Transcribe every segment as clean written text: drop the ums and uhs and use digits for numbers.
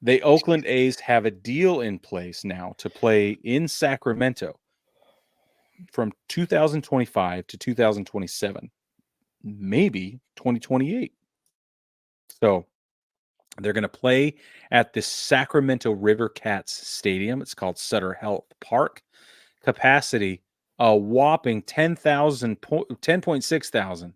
The Oakland A's have a deal in place now to play in Sacramento from 2025 to 2027, maybe 2028. So they're going to play at the Sacramento River Cats Stadium. It's called Sutter Health Park. Capacity a whopping 10.6 thousand.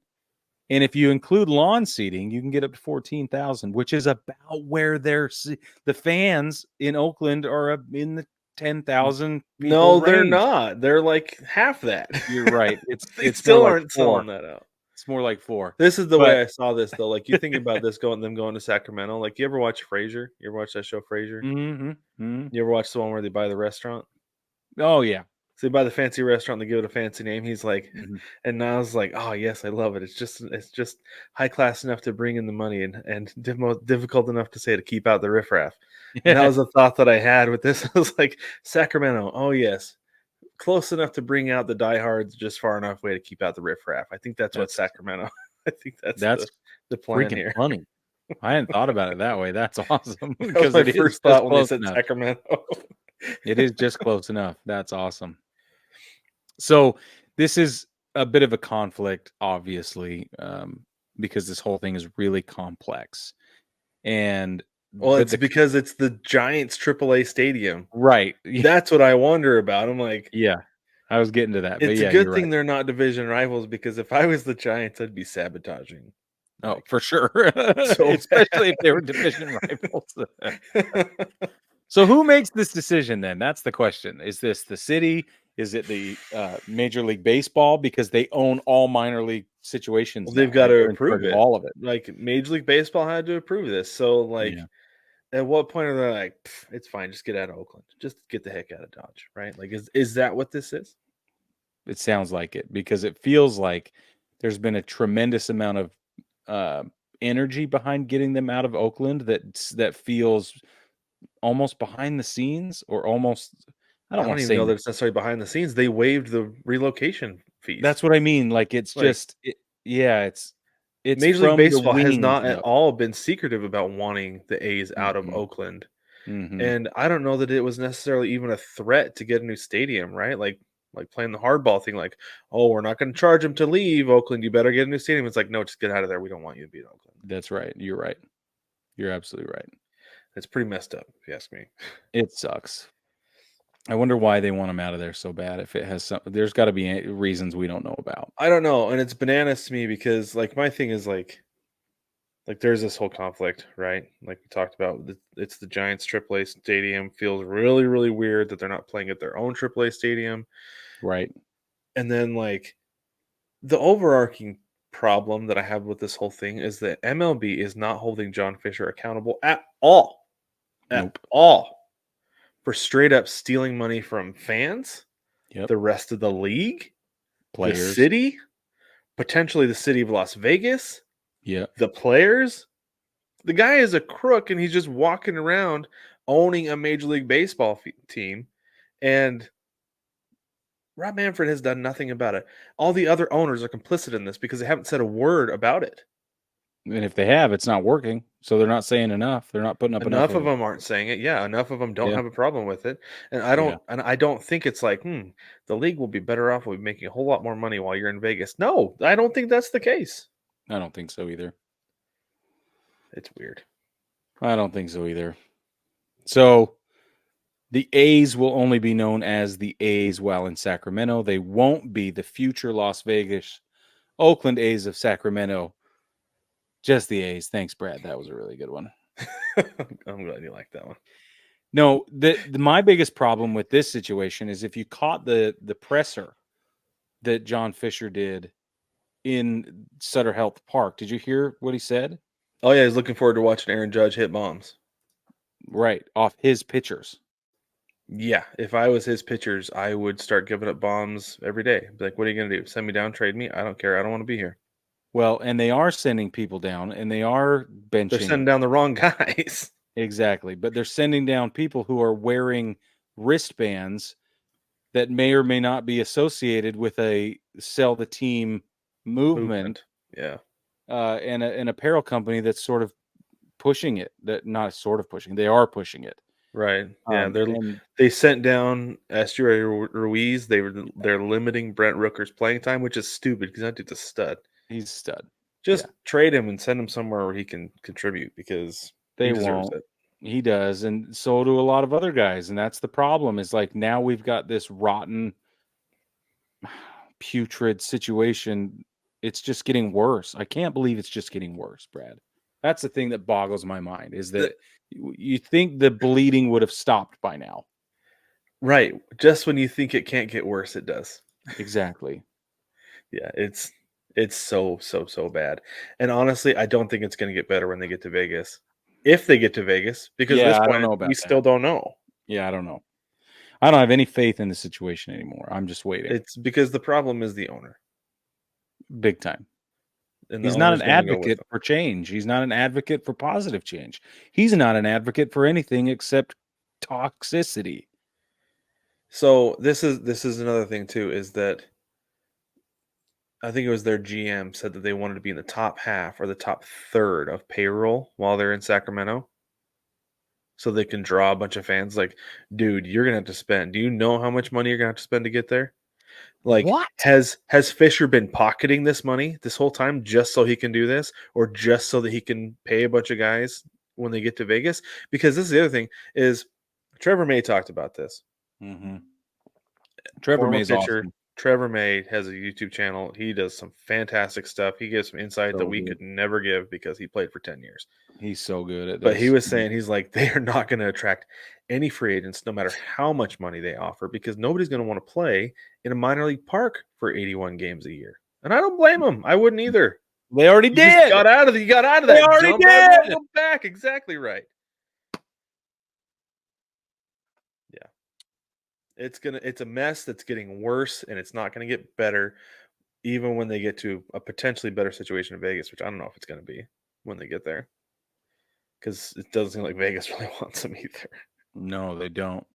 And if you include lawn seating, you can get up to 14,000, which is about where the fans in Oakland are in the 10,000 people No, they're range. not. They're like half that. You're right. They It's more still like aren't 4. selling that out. It's more like 4. This is the But way I saw this though. Like you think about this going to Sacramento. Like you ever watch Frasier? You ever watch that show Frasier? You ever watch the one where they buy the restaurant? Oh yeah. So they buy the fancy restaurant, they give it a fancy name. He's like, Mhm. and Niles like, oh yes, I love it. It's just high class enough to bring in the money and difficult enough to say to keep out the riffraff. And that was a thought that I had with this. I was like, Sacramento, oh yes, close enough to bring out the diehards, just far enough away to keep out the riffraff. I think that's what That's Sacramento. I think that's that's the plan freaking here. funny. I hadn't thought about it that way. That's awesome That was because my it is first just thought when they close said enough. Sacramento. It is just close enough. That's awesome. So this is a bit of a conflict, obviously, because this whole thing is really complex. And Well, but it's the because it's the Giants AAA stadium. right, That's what I wonder about. I'm like, yeah, I was getting to that, but it's a yeah, good you're thing right. they're not division rivals because if I was the Giants, I'd be sabotaging. Oh, Like for sure, so especially if they were division rivals. bad. So who makes this decision then? That's the question. Is this the city? Is it the Major League Baseball because they own all minor league situations Well, they've now, got right? to They're in charge approve of it. all of it. Like Major League Baseball had to approve this. So Yeah. like at what point are they like, it's fine, just get out of Oakland. Just get the heck out of Dodge, right? Like is that what this is? It sounds like it because it feels like there's been a tremendous amount of uh, energy behind getting them out of Oakland that feels almost behind the scenes or almost I I don't don't want to even say know that it's necessarily behind the scenes. They waived the relocation fees. that's what I mean. Like it's Like just yeah, it's Major League from the Baseball has wings not at up. all been secretive about wanting the A's out of Hmm. Oakland. Hmm. And I don't know that it was necessarily even a threat to get a new stadium, right? Like playing the hardball thing, like, oh, we're not going to charge them to leave Oakland. You better get a new stadium. It's like, no, just get out of there. We don't want you to be in Oakland. That's right. You're right. You're absolutely right. It's pretty messed up, if you ask me. It sucks. I wonder why they want him out of there so bad. If it has some, there's got to be reasons we don't know about. I don't know, and it's bananas to me because like my thing is like there's this whole conflict, right? Like we talked about, it's the Giants AAA stadium. Feels really, really weird that they're not playing at their own AAA stadium. Right. And then like the overarching problem that I have with this whole thing is that MLB is not holding John Fisher accountable at Nope. all, for straight up stealing money from fans, Yep. the rest of the league, the Players. city, potentially the city of Las Vegas, Yep. the players. The guy is a crook and he's just walking around owning a Major League Baseball team. And Rob Manfred has done nothing about it. All the other owners are complicit in this because they haven't said a word about it. And if they have, it's not working. So they're not saying enough. They're not putting up enough Enough of of it. them aren't saying it. Yeah, enough of them don't Yeah. have a problem with it. And Yeah. I don't think it's like, the league will be better off with making a whole lot more money while you're in Vegas. No, I don't think that's the case. I don't think so either. It's weird. I don't think so either. So the A's will only be known as the A's while in Sacramento. They won't be the future Las Vegas Oakland A's of Sacramento. Just the A's. Thanks, Brad. That was a really good one. I'm glad you like that one. No, my biggest problem with this situation is if you caught the presser that John Fisher did in Sutter Health Park. Did you hear what he said? Oh yeah, he's looking forward to watching Aaron Judge hit bombs. Right, off his pitchers. Yeah, if I was his pitchers, I would start giving up bombs every day. Be like, what are you gonna do? Send me down, trade me? I don't care. I don't want to be here. Well, and they are sending people down and they are They're benching sending down the wrong guys. exactly, but they're sending down people who are wearing wristbands that may or may not be associated with a sell the team movement Movement. Yeah. and an apparel company that's sort of pushing it. That not sort of pushing. They are pushing it. Right. Yeah. And They sent down Estuary Ruiz. They're limiting Brent Rooker's playing time, which is stupid because that dude's a stud. he's a stud. Just trade him and send him somewhere where he can contribute because he They deserves won't. it. He does, and so do a lot of other guys. And that's the problem. Is like now we've got this rotten, putrid situation. It's just getting worse. I can't believe it's just getting worse, Brad. That's the thing that boggles my mind. Is that you think the bleeding would have stopped by now? Right. Just when you think it can't get worse, it does. Exactly. Yeah, it's so bad. And honestly, I don't think it's going to get better when they get to Vegas. If they get to Vegas, because at Yeah, this I don't point know about we still that. don't know. Yeah, I don't know. I don't have any faith in the situation anymore. I'm just waiting. It's because the problem is the owner, Big time. and the He's not owner's an going to go with advocate them. for change. He's not an advocate for positive change. He's not an advocate for anything except toxicity. So this is another thing too, is that I think it was their GM said that they wanted to be in the top half or the top third of payroll while they're in Sacramento, so they can draw a bunch of fans. Like, dude, you're gonna have to spend. Do you know how much money you're gonna have to spend to get there? Like, What? has Fisher been pocketing this money this whole time just so he can do this, or just so that he can pay a bunch of guys when they get to Vegas? Because this is the other thing is Trevor May talked about this. Mm-hmm. Trevor Former May's pitcher awesome. Trevor May has a YouTube channel. He does some fantastic stuff. He gives some insight that So we good. could never give because he played for 10 years. He's so good at But he this. was saying, he's like, they are not going to attract any free agents no matter how much money they offer because nobody's going to want to play in a minor league park for 81 games a year. And I don't blame him. I wouldn't either. They already You just did. got out of They that already dump. I won't did. go back. Exactly right. Yeah. It's a mess that's getting worse, and it's not gonna get better even when they get to a potentially better situation in Vegas, which I don't know if it's gonna be when they get there. Because it doesn't seem like Vegas really wants them either. No, they don't.